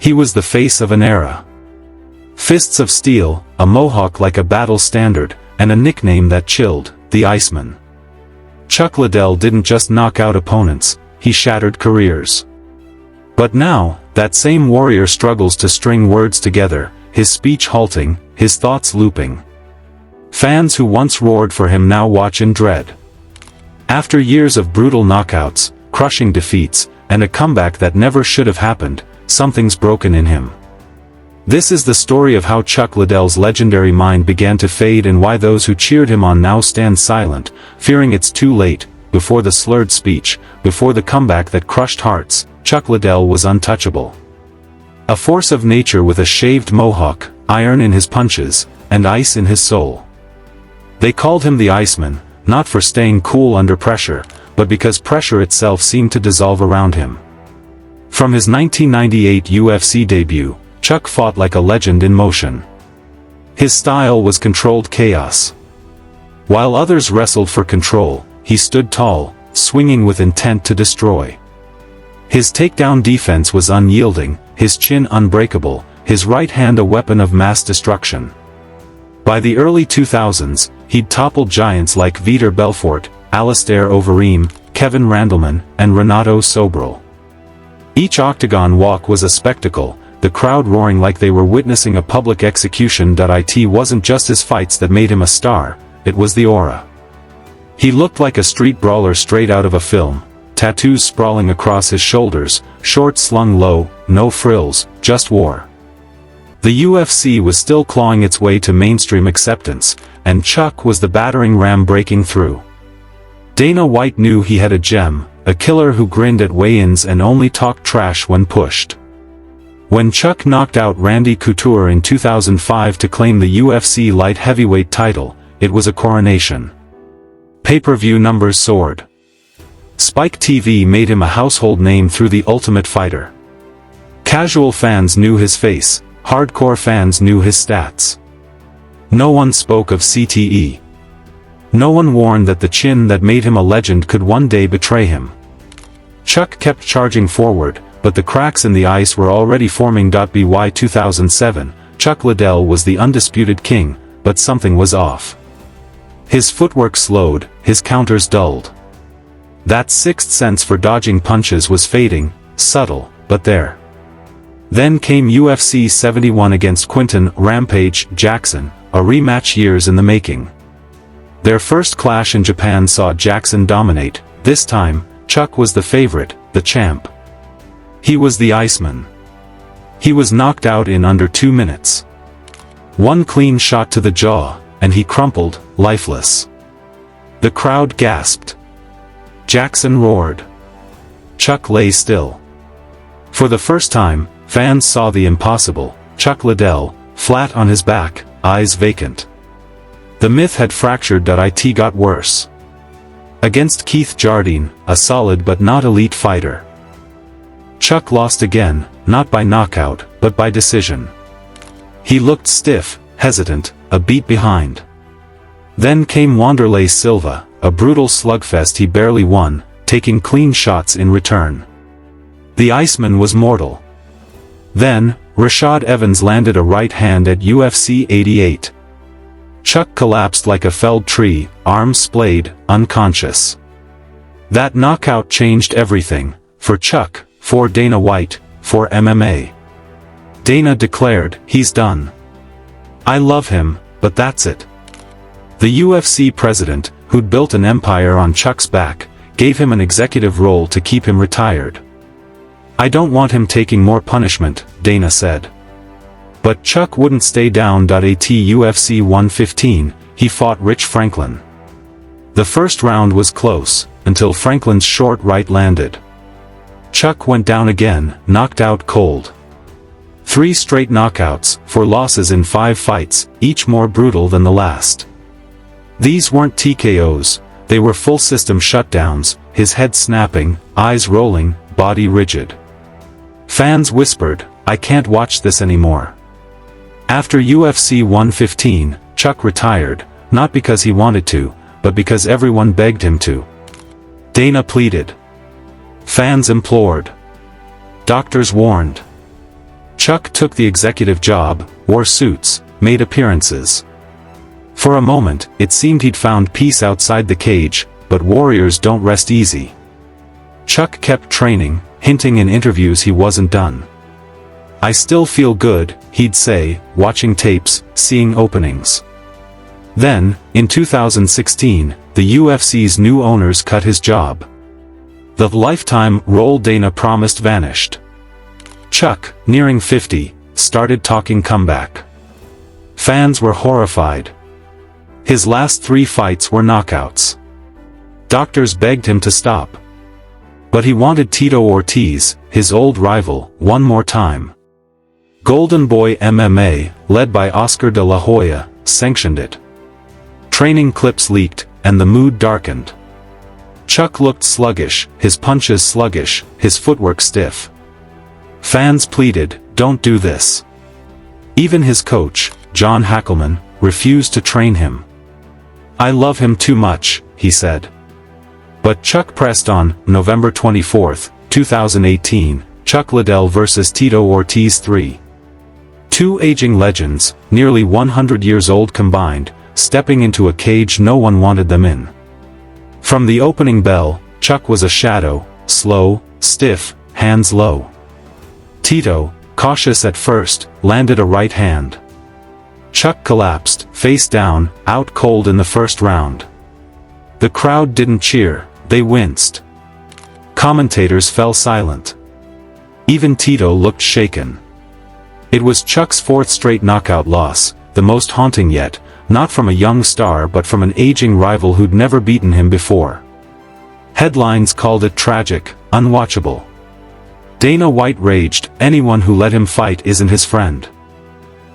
He was the face of an era. Fists of steel, a mohawk like a battle standard, and a nickname that chilled, the Iceman. Chuck Liddell didn't just knock out opponents, he shattered careers. But now, that same warrior struggles to string words together, his speech halting, his thoughts looping. Fans who once roared for him now watch in dread. After years of brutal knockouts, crushing defeats, and a comeback that never should have happened, something's broken in him. This is the story of how Chuck Liddell's legendary mind began to fade and why those who cheered him on now stand silent, fearing it's too late. Before the slurred speech, before the comeback that crushed hearts, Chuck Liddell was untouchable. A force of nature with a shaved mohawk, iron in his punches, and ice in his soul. They called him the Iceman, not for staying cool under pressure, but because pressure itself seemed to dissolve around him. From his 1998 UFC debut, Chuck fought like a legend in motion. His style was controlled chaos. While others wrestled for control, he stood tall, swinging with intent to destroy. His takedown defense was unyielding, his chin unbreakable, his right hand a weapon of mass destruction. By the early 2000s, he'd toppled giants like Vitor Belfort, Alistair Overeem, Kevin Randleman, and Renato Sobral. Each octagon walk was a spectacle, the crowd roaring like they were witnessing a public execution. It wasn't just his fights that made him a star, it was the aura. He looked like a street brawler straight out of a film, tattoos sprawling across his shoulders, shorts slung low, no frills, just war. The UFC was still clawing its way to mainstream acceptance, and Chuck was the battering ram breaking through. Dana White knew he had a gem, a killer who grinned at weigh-ins and only talked trash when pushed. When Chuck knocked out Randy Couture in 2005 to claim the UFC light heavyweight title, it was a coronation. Pay-per-view numbers soared. Spike TV made him a household name through The Ultimate Fighter. Casual fans knew his face, hardcore fans knew his stats. No one spoke of CTE. No one warned that the chin that made him a legend could one day betray him. Chuck kept charging forward, but the cracks in the ice were already forming. By 2007, Chuck Liddell was the undisputed king, but something was off. His footwork slowed, his counters dulled. That sixth sense for dodging punches was fading, subtle, but there. Then came UFC 71 against Quinton "Rampage" Jackson, a rematch years in the making. Their first clash in Japan saw Jackson dominate. This time, Chuck was the favorite, the champ. He was the Iceman. He was knocked out in under 2 minutes. One clean shot to the jaw, and he crumpled, lifeless. The crowd gasped. Jackson roared. Chuck lay still. For the first time, fans saw the impossible, Chuck Liddell, flat on his back, eyes vacant. The myth had fractured. It got worse. Against Keith Jardine, a solid but not elite fighter. Chuck lost again, not by knockout, but by decision. He looked stiff, hesitant, a beat behind. Then came Wanderlei Silva, a brutal slugfest he barely won, taking clean shots in return. The Iceman was mortal. Then, Rashad Evans landed a right hand at UFC 88. Chuck collapsed like a felled tree, arms splayed, unconscious. That knockout changed everything, for Chuck, for Dana White, for MMA. Dana declared, "He's done. I love him, but that's it." The UFC president, who'd built an empire on Chuck's back, gave him an executive role to keep him retired. "I don't want him taking more punishment," Dana said. But Chuck wouldn't stay down. At UFC 115, he fought Rich Franklin. The first round was close, until Franklin's short right landed. Chuck went down again, knocked out cold. 3 straight knockouts, 4 losses in 5 fights, each more brutal than the last. These weren't TKOs, they were full-system shutdowns, his head snapping, eyes rolling, body rigid. Fans whispered, "I can't watch this anymore." After UFC 115, Chuck retired, not because he wanted to, but because everyone begged him to. Dana pleaded. Fans implored. Doctors warned. Chuck took the executive job, wore suits, made appearances. For a moment, it seemed he'd found peace outside the cage, but warriors don't rest easy. Chuck kept training, hinting in interviews he wasn't done. "I still feel good," he'd say, watching tapes, seeing openings. Then, in 2016, the UFC's new owners cut his job. The lifetime role Dana promised vanished. Chuck, nearing 50, started talking comeback. Fans were horrified. His last 3 fights were knockouts. Doctors begged him to stop. But he wanted Tito Ortiz, his old rival, one more time. Golden Boy MMA, led by Oscar de la Hoya, sanctioned it. Training clips leaked, and the mood darkened. Chuck looked sluggish, his punches sluggish, his footwork stiff. Fans pleaded, "Don't do this." Even his coach, John Hackelman, refused to train him. "I love him too much," he said. But Chuck pressed on. November 24, 2018, Chuck Liddell vs. Tito Ortiz 3. Two aging legends, nearly 100 years old combined, stepping into a cage no one wanted them in. From the opening bell, Chuck was a shadow, slow, stiff, hands low. Tito, cautious at first, landed a right hand. Chuck collapsed, face down, out cold in the first round. The crowd didn't cheer, they winced. Commentators fell silent. Even Tito looked shaken. It was Chuck's 4th straight knockout loss, the most haunting yet, not from a young star but from an aging rival who'd never beaten him before. Headlines called it tragic, unwatchable. Dana White raged, "Anyone who let him fight isn't his friend."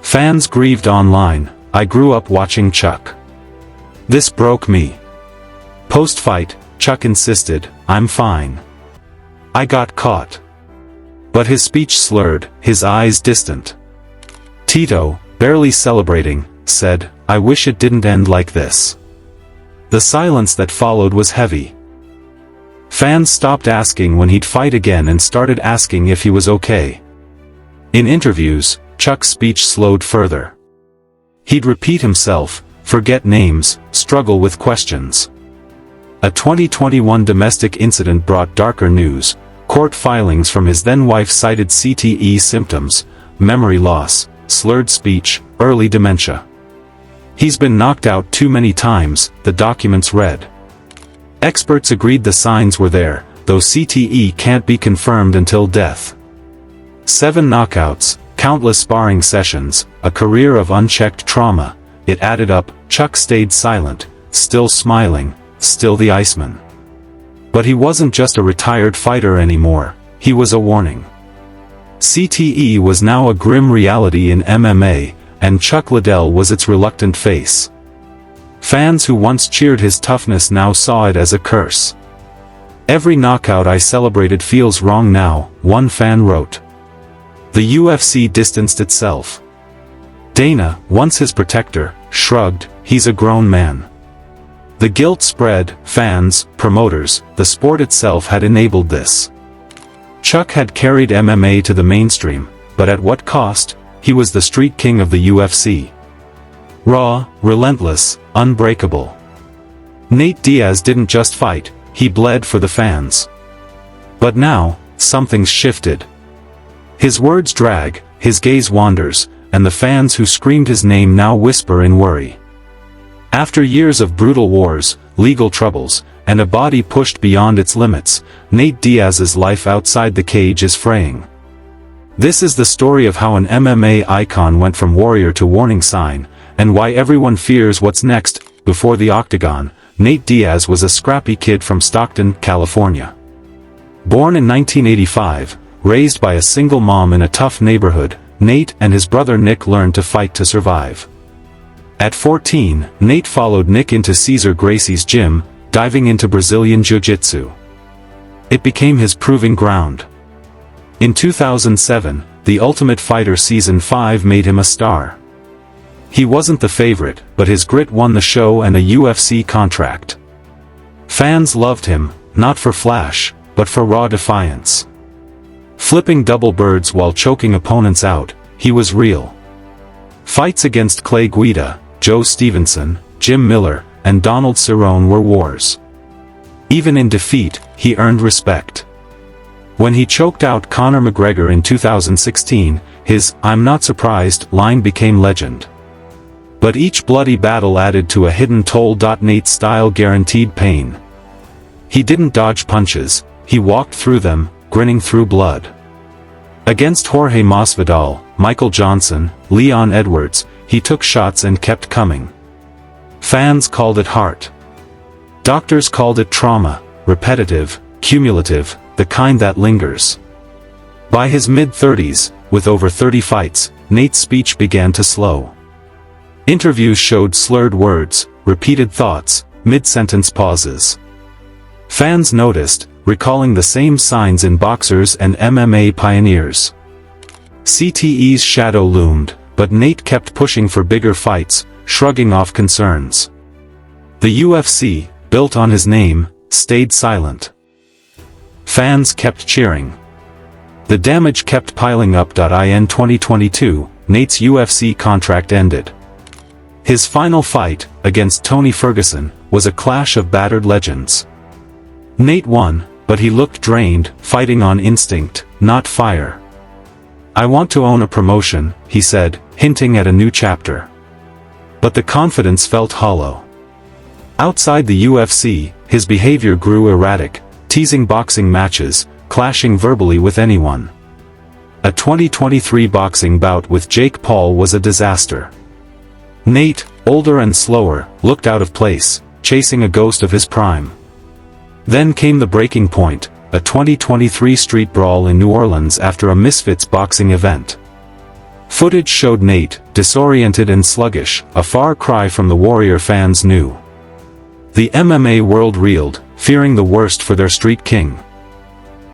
Fans grieved online, "I grew up watching Chuck. This broke me." Post-fight, Chuck insisted, "I'm fine. I got caught." But his speech slurred, his eyes distant. Tito, barely celebrating, said, "I wish it didn't end like this." The silence that followed was heavy. Fans stopped asking when he'd fight again and started asking if he was okay. In interviews, Chuck's speech slowed further. He'd repeat himself, forget names, struggle with questions. A 2021 domestic incident brought darker news. Court filings from his then-wife cited CTE symptoms, memory loss, slurred speech, early dementia. "He's been knocked out too many times," the documents read. Experts agreed the signs were there, though CTE can't be confirmed until death. 7 knockouts, countless sparring sessions, a career of unchecked trauma. It added up. Chuck stayed silent, still smiling, still the Iceman. But he wasn't just a retired fighter anymore, he was a warning. CTE was now a grim reality in MMA, and Chuck Liddell was its reluctant face. Fans who once cheered his toughness now saw it as a curse. "Every knockout I celebrated feels wrong now," one fan wrote. The UFC distanced itself. Dana, once his protector, shrugged, "He's a grown man." The guilt spread. Fans, promoters, the sport itself had enabled this. Chuck had carried MMA to the mainstream, but at what cost? He was the street king of the UFC. Raw, relentless, unbreakable. Nate Diaz didn't just fight, he bled for the fans. But now, something's shifted. His words drag, his gaze wanders, and the fans who screamed his name now whisper in worry. After years of brutal wars, legal troubles, and a body pushed beyond its limits, Nate Diaz's life outside the cage is fraying. This is the story of how an MMA icon went from warrior to warning sign, and why everyone fears what's next. Before the octagon, Nate Diaz was a scrappy kid from Stockton, California. Born in 1985, raised by a single mom in a tough neighborhood, Nate and his brother Nick learned to fight to survive. At 14, Nate followed Nick into Cesar Gracie's gym, diving into Brazilian Jiu-Jitsu. It became his proving ground. In 2007, The Ultimate Fighter Season 5 made him a star. He wasn't the favorite, but his grit won the show and a UFC contract. Fans loved him, not for flash, but for raw defiance. Flipping double birds while choking opponents out, he was real. Fights against Clay Guida, Joe Stevenson, Jim Miller, and Donald Cerrone were wars. Even in defeat, he earned respect. When he choked out Conor McGregor in 2016, his "I'm not surprised" line became legend. But each bloody battle added to a hidden toll. Nate-style guaranteed pain. He didn't dodge punches, he walked through them, grinning through blood. Against Jorge Masvidal, Michael Johnson, Leon Edwards, he took shots and kept coming. Fans called it heart. Doctors called it trauma, repetitive, cumulative, the kind that lingers. By his mid-30s, with over 30 fights, Nate's speech began to slow. Interviews showed slurred words, repeated thoughts, mid-sentence pauses. Fans noticed, recalling the same signs in boxers and MMA pioneers. CTE's shadow loomed, but Nate kept pushing for bigger fights, shrugging off concerns. The UFC, built on his name, stayed silent. Fans kept cheering. The damage kept piling up. In 2022, Nate's UFC contract ended. His final fight, against Tony Ferguson, was a clash of battered legends. Nate won, but he looked drained, fighting on instinct, not fire. "I want to own a promotion," he said, hinting at a new chapter. But the confidence felt hollow. Outside the UFC, his behavior grew erratic, teasing boxing matches, clashing verbally with anyone. A 2023 boxing bout with Jake Paul was a disaster. Nate, older and slower, looked out of place, chasing a ghost of his prime. Then came the breaking point, a 2023 street brawl in New Orleans after a Misfits boxing event. Footage showed Nate, disoriented and sluggish, a far cry from the warrior fans knew. The MMA world reeled, fearing the worst for their street king.